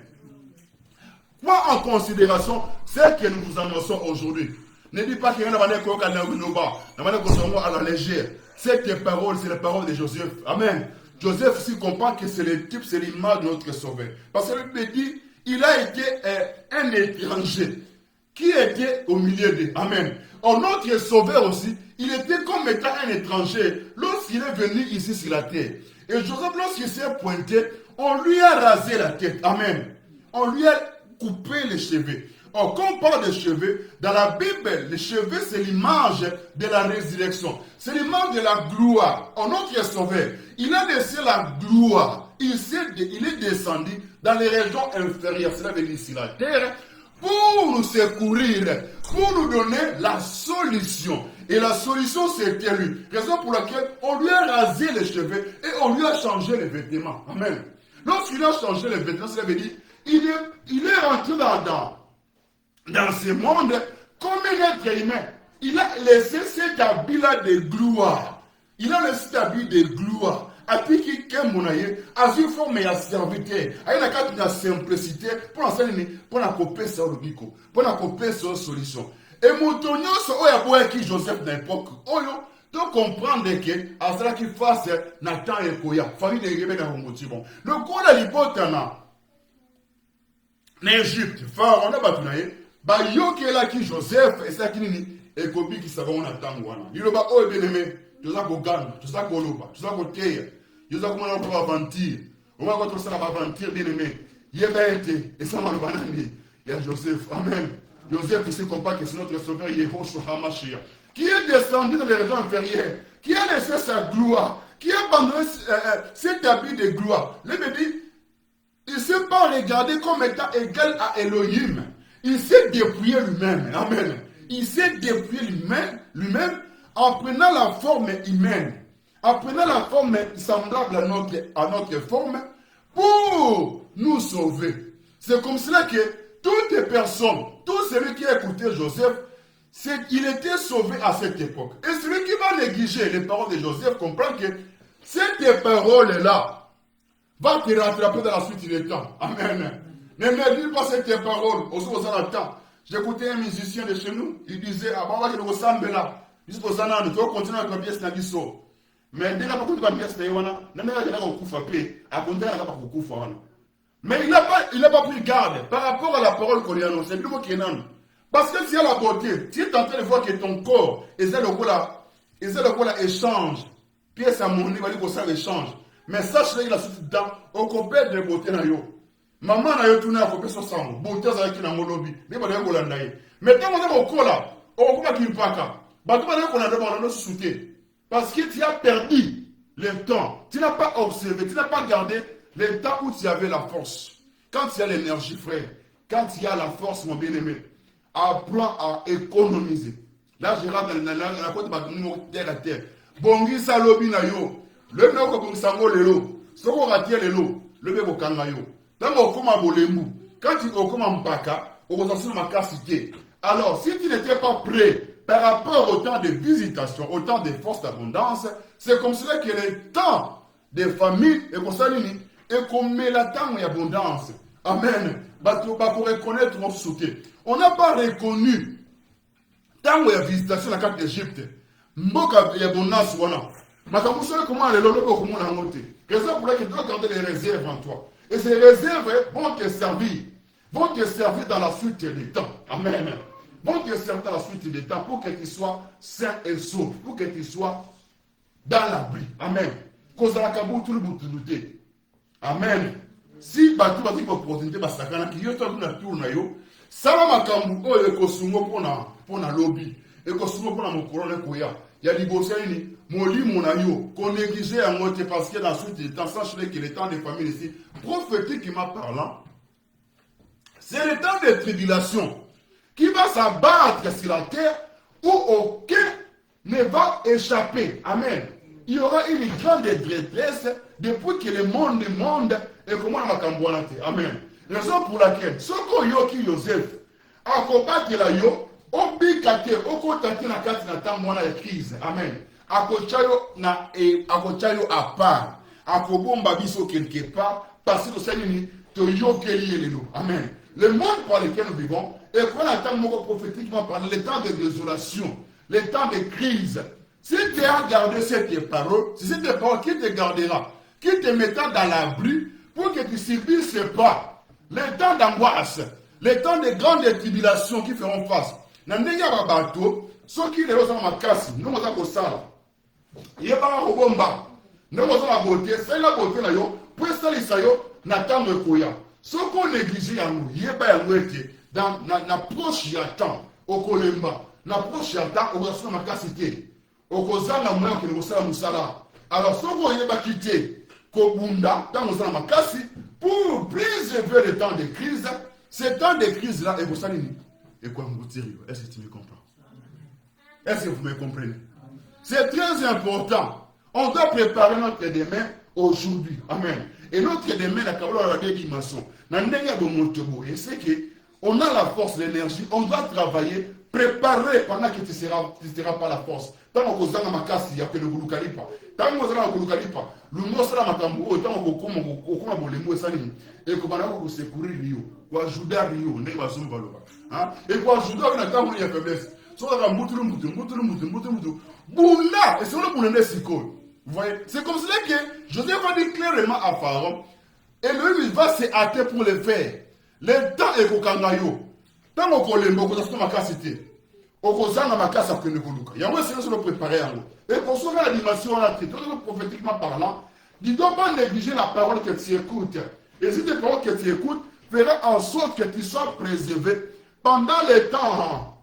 Prends en considération ce que nous vous annonçons aujourd'hui. Ne dis pas qu'il y a à la légère. Cette parole, c'est la parole de Joseph. Amen. Joseph aussi comprend que c'est le type, c'est l'image de notre sauveur. Parce que le dit, il a été un étranger qui était au milieu d'eux. Amen. Or, notre sauveur aussi, il était comme étant un étranger lorsqu'il est venu ici sur la terre. Et Joseph, lorsqu'il s'est pointé, on lui a rasé la tête. Amen. On lui a coupé les cheveux. Or, quand on parle de cheveux, dans la Bible, les cheveux, c'est l'image de la résurrection. C'est l'image de la gloire. En notre sauveur, il a laissé la gloire. Il est descendu dans les régions inférieures. Cela veut dire sur la terre, pour nous secourir, pour nous donner la solution. Et la solution, c'était lui. Raison pour laquelle on lui a rasé les cheveux et on lui a changé les vêtements. Amen. Lorsqu'il a changé les vêtements, cela veut dire, il est rentré dans ce monde comme un être humain. Il a laissé cet habit-là de gloire. Il a laissé cet habit de gloire. A puis qui kemonaye, a vu forme et à serviteur. A une carte de simplicité pour enseigner, pour la couper sur le bico, pour la couper sur la solution. Et moutonio, c'est oya qui Joseph d'époque. Oyo, donc comprendre que à cela qui fasse Nathan et Koya, famille de Rebé dans le motivon. Le coup de l'hypothéna, l'Égypte, Pharaon, on a battu. Ba yo qui est là qui Joseph et ça qui ni et kobi qui savait on attend wana il ba o bien aimé tu ça ko gana tu ça ko loba tu ça ko teya tu ça ko mona ko aventure on va ko ça va aventure bien aimé yeba été et ça m'a banani il y a Joseph. Amen. Joseph ici comprend que c'est notre sauveur Yehoshua HaMashiach qui est descendu dans les régions inférieures, qui a laissé sa gloire, qui a abandonné cet habit de gloire. Le dit il ne s'est pas regardé comme étant égal à Elohim. Il s'est dépouillé lui-même. Amen. Il s'est dépouillé lui-même en prenant la forme humaine. En prenant la forme semblable à notre forme pour nous sauver. C'est comme cela que toutes les personnes, tout celui qui a écouté Joseph, il était sauvé à cette époque. Et celui qui va négliger les paroles de Joseph comprend que cette parole-là va te rattraper dans la suite des temps. Amen. Ne néglige pas cette parole. Aussi, vous en temps. J'écoutais un musicien de chez nous. Il disait, ah, bah, je vais ressemble là. Jusqu'au Zanan, tu vas continuer avec la pièce Nagiso. Mais dès que tu vas continuer avec la pièce Nagiso, tu vas continuer avec la pièce Nagiso. Mais il n'a pas pris garde par rapport à la parole qu'on lui a annoncée. Parce que tu as la beauté, tu es en train de voir que ton corps, et c'est le échange pièce à monnaie, va dire que ça échange. Mais sache qu'il a sorti dedans, au complet de beauté na yo. Maman na yo tourné à côté sur sang, beauté ça qui na ngolobi, ne ba ngo landa ye. Mais tant on est au kola, au kuma kimpaka, ba to ba ne ko na ba na souté. Parce que tu as perdu le temps, tu n'as pas observé, tu n'as pas gardé le temps où tu avais la force. Quand tu as l'énergie, frère, quand tu as la force, mon bien-aimé, apprends à économiser. Là, je rentre dans la côte de terre à terre. Bongi salobi na yo. Le noko bongi sango lelo. Soko ratie lelo. Le bebo kanga yo. Dans mon koma bolembu. Quand tu okoma mpaka, okosasuna makasité. Alors, si tu n'étais pas prêt par rapport au temps de visitation, au temps de force d'abondance, c'est comme cela que le temps des familles est comme ça, et qu'on met la temps d'abondance. Amen. Pour reconnaître notre soutien. On n'a pas reconnu tant que la visitation de la carte d'Égypte. Mboka abondance wana. Makamusole comment les lolo comment la monter. Raison pour laquelle tu dois garder les réserves en toi. Et ces réserves vont te servir. Vont te servir dans la suite des temps. Amen. Vont te servir dans la suite des temps pour que tu sois sain et sauf. Pour que tu sois dans l'abri. Amen. Cause la kabou tout le monde douter. Amen. Si batu bati ko opportunité basakana ki yo to na tour na yo sala makambu o ekosungo pona lobby ekosungo pona mokolone koya ya libosa ni molimo na yo ko négliger en moté parce que la suite des temps sache que le temps des familles ici prophétiquement parlant c'est le temps de tribulation qui va s'abattre sur la terre où aucun ne va échapper. Amen. Il y aura une grande détresse depuis que le monde et comment on va Amen. Raison pour laquelle, ce qu'on yoki Joseph, à combattre la yo, on bikate, on contacte la carte na temps la crise. Amen. À kochayo à part, à kobomba biso quelque part, parce que c'est une to yokeli lelo. Amen. Le monde par lequel nous vivons, et qu'on attend prophétiquement par le temps de désolation, le temps de crise. Si tu as gardé cette parole, c'est cette parole qui te gardera, qui te mettra dans l'abri pour que tu subisses pas les temps d'angoisse, les temps de grandes tribulations qui feront face. Nandenya babato, ceux qui les ont ma casse, nous on a pour ça. Il y a pas un robomba. Nous on a la beauté, c'est la beauté là yo, pour ça les sayo, n'attendre koya. Ce qu'on néglige à nous, il y a pas un dans l'approche y a temps, au kolemba, l'approche y a temps, au reçoit ma cassité. Okozanga moyen que nous sommes musala. Alors, si vous voyez quitter Kobunda, dans nos amakasi, pour préserver le temps de crise, ce temps de crise-là, et vous savez, et quoi vous dire, est-ce que tu me comprends? Est-ce que vous me comprenez? C'est très important. On doit préparer notre demain aujourd'hui. Amen. Et notre demain, la parole a deux dimensions. Et c'est qu'on a la force, l'énergie, on doit travailler, préparer pendant que tu seras pas la force. Tant que vous avez ma casse, il y a que le Goulukalipa. Tant que vous avez le Goulukalipa, le mot sera ma tambour, tant que vous avez le mot salim. Et que vous avez secourir Rio, ou ajouter Rio, n'est pas son valeur. Et pour ajouter avec la tambour, il y a faiblesse. Soit la moutou. Boula, et c'est le boulot de Sikol. Vous voyez, c'est comme cela que Joseph va dire clairement à Pharaon, et lui, il va se hâter pour le faire. Le temps est au Kangayo. Tant que vous avez ma casse, okozanga makasa akende koluka yango esengeli solo préparer yango et kosoka la dimension wana te tozali prophétiquement parlant tu ne dois pas négliger la parole que tu écoutes et si tes paroles que tu écoutes fera en sorte que tu sois préservé pendant les temps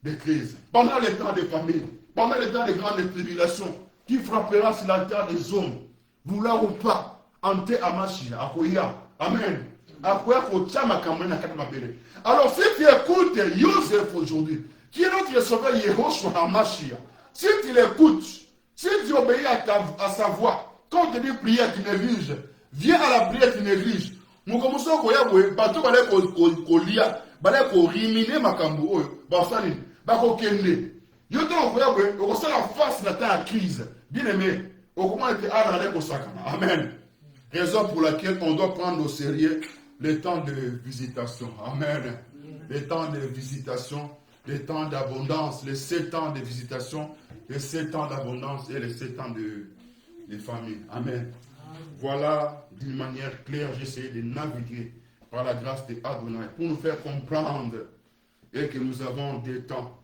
de crise, pendant les temps de famine, pendant les temps de grandes tribulations qui frappera sur la terre des hommes vouloir ou pas ante amashia akoya amen akoya kotia makambo na kati mabele. Alors si tu écoutes Joseph aujourd'hui qui est notre sauveur Yehoshua HaMashiach, si tu l'écoutes, si tu obéis à sa voix, quand on te dit prière, tu négliges, viens à la prière, tu négliges. Nous commençons à dire, bateau balé kolia, balé ko riminer makambo oyo, basani, bako kende. Yo to koya boye, on se la face na ta crise. Bien aimé, on commence à dire ala ko sakana. Amen. Raison pour laquelle on doit prendre au sérieux les temps de visitation. Amen. Les temps de visitation. Les temps d'abondance, les 7 ans de visitation, les 7 ans d'abondance et les 7 ans de famille. Amen. Voilà, d'une manière claire, j'essaie de naviguer par la grâce de Adonai pour nous faire comprendre et que nous avons des temps.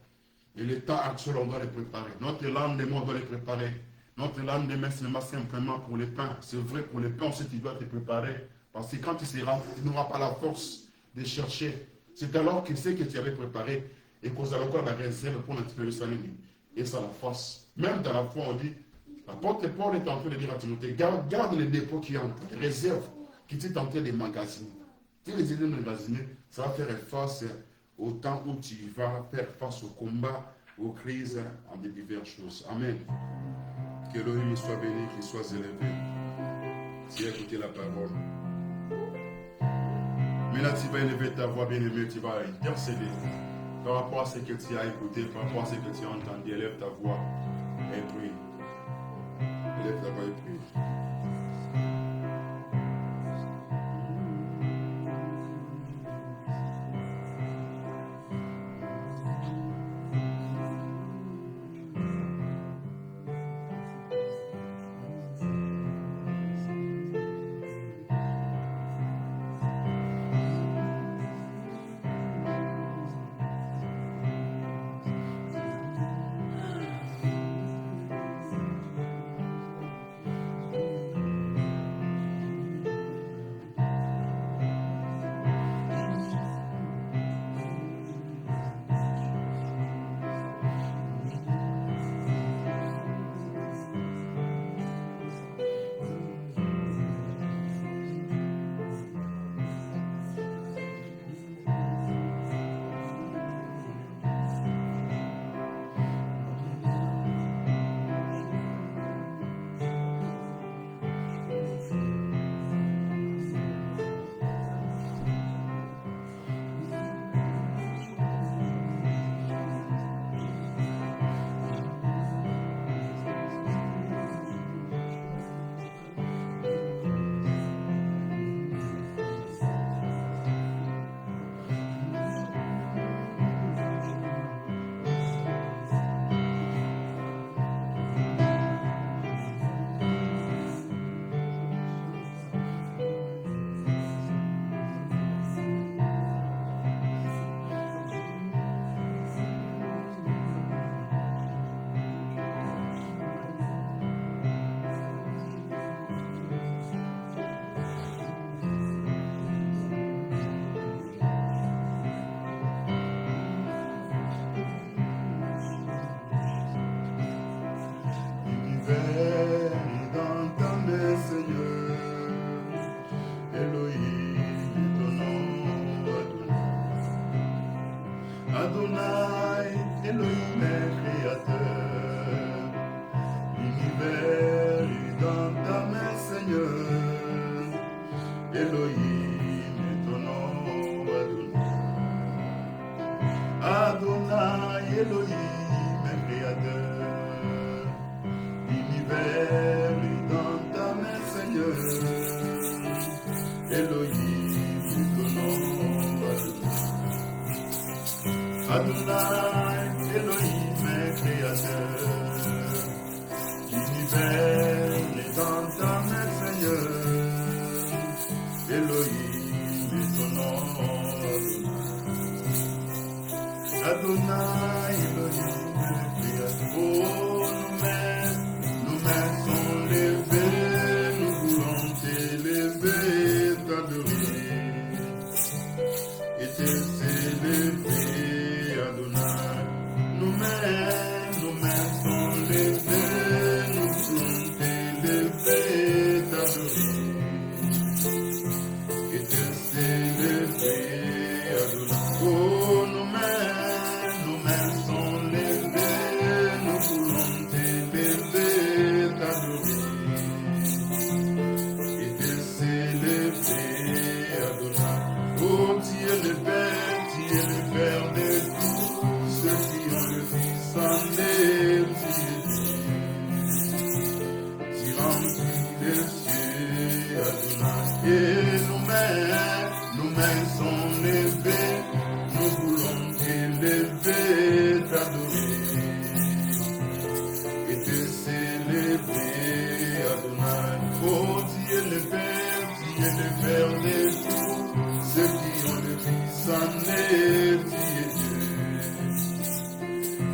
Et les temps actuels, on doit les préparer. Notre lendemain, on doit les préparer. Notre lendemain, ce n'est pas simplement pour les pains. C'est vrai, pour les pains, on sait qu'il doit te préparer. Parce que quand tu seras, tu n'auras pas la force de chercher. C'est alors qu'il sait que tu avais préparé et qu'on a encore la réserve pour notre Jérusalem. Et ça la force. Même dans la foi, on dit, l'apôtre Paul est en train de dire à Timothée, garde les dépôts qui entrent, les réserves qui t'es en train de magasiner. Tu les aides de magasiner, ça va faire face au temps où tu vas faire face au combat, aux crises, en des diverses choses. Amen. Que l'Élohim soit béni, qu'il soit élevé. Tu as écouté la parole. Maintenant, tu vas élever ta voix, bien-aimé, tu vas intercéder par rapport à ce que tu as écouté, par rapport à ce que tu as entendu. Élève ta voix et prie. Élève ta voix et prie.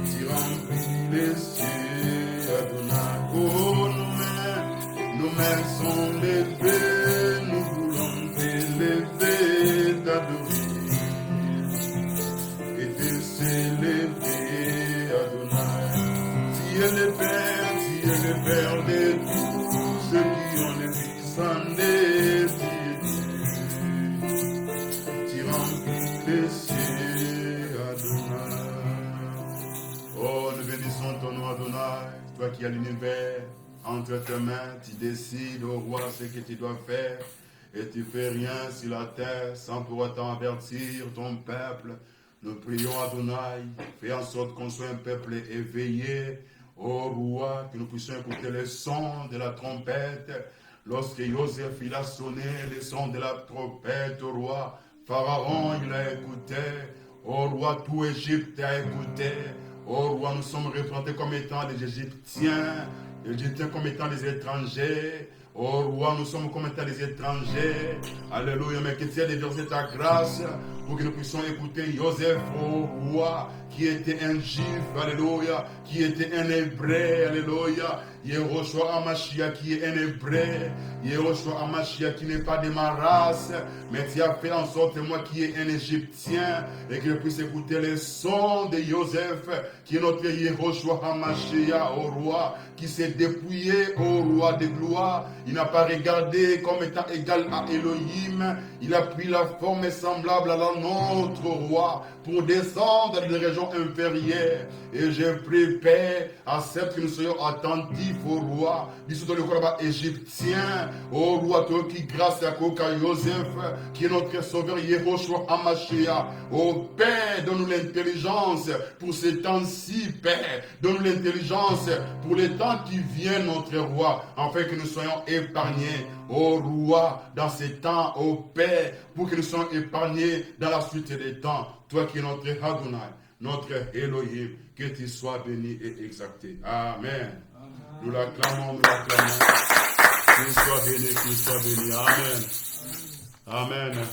Tu remplis les cieux, Adonai. qui a l'univers entre tes mains. Tu décides, ô roi, ce que tu dois faire. Et tu fais rien sur la terre sans pour autant avertir ton peuple. Nous prions Adonai, fais en sorte qu'on soit un peuple éveillé. Ô roi, que nous puissions écouter le son de la trompette. Lorsque Joseph il a sonné le son de la trompette, ô roi, Pharaon il a écouté. Ô roi, tout Égypte a écouté. Ô roi, nous sommes représentés comme étant des Égyptiens, les Égyptiens comme étant des étrangers. Ô roi, nous sommes comme étant des étrangers. Alléluia, mais que tu aies déversé ta grâce pour que nous puissions écouter Joseph, ô roi, qui était un juif, alléluia, qui était un hébreu, alléluia. Yehoshua Amashia qui est un hébreu, Yehoshua Amashia qui n'est pas de ma race, mais tu as fait en sorte moi qui est un égyptien et que je puisse écouter les sons de Joseph qui est notre Yehoshua Amashia, au roi, qui s'est dépouillé au roi de gloire. Il n'a pas regardé comme étant égal à Elohim, il a pris la forme semblable à la nôtre, roi, pour descendre dans les régions inférieures. Et je prie, Père, accepte que nous soyons attentifs au roi, d'ici dans le corps égyptien, au roi, toi qui grâce à Koka Joseph, qui est notre sauveur Yehoshua Hamashia. Au Père, donne-nous l'intelligence pour ces temps-ci, Père. Donne-nous l'intelligence pour les temps qui viennent, notre roi, afin que nous soyons épargnés, au roi, dans ces temps, au Père, pour que nous soyons épargnés dans la suite des temps. Toi qui es notre Adonai, notre Elohim, que tu sois béni et exalté. Amen. Nous l'acclamons, nous l'acclamons. Qu'il soit béni, qu'il soit béni. Amen. Amen.